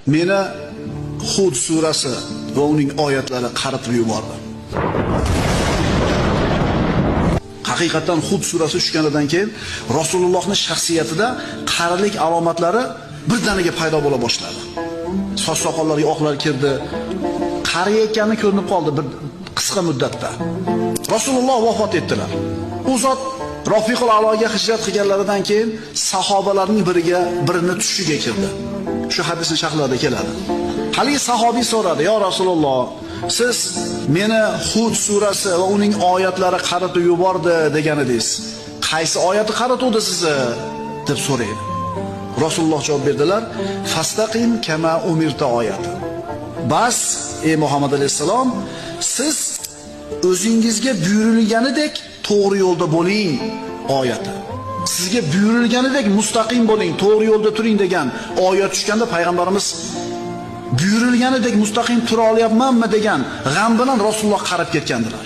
Meni Hud surasi va uning oyatlari qaritib yubordi. Haqiqatan Hud surasi tushganidan keyin Rasulullohning shaxsiyatida qarilik alomatlari birdaniga paydo bo'la boshladi. Soch soqollariga oqlar kirdi. Qariyotgani ko'rinib qoldi bir qisqa muddatda. Rasululloh vafot etdilar. U zot Rafiqul Aloga hijrat qilganlaridan keyin sahobalarning birini tushiga kirdi. Shu hadisning sharhlarida keladi. Haligi sahobiy so'radi: "Ya Rasululloh, siz meni Hud surasi va uning oyatlari qaritib yubordi degan edingiz. Qaysi oyati qarituvdi sizni?" deb so'raydi. Rasululloh javob berdilar: "Fastaqim kama umirta oyati." Bas, ey Muhammad alayhisalom, siz o'zingizga buyurilganidek to'g'ri yo'lda bo'ling oyati. Sizga buyurilganidek mustaqim bo'ling, to'g'ri yo'lda turing degan oyat tushganda payg'ambarimiz buyurilganidek mustaqim tura olyapmanmi degan g'am bilan Rasululloh qarab ketgandilar.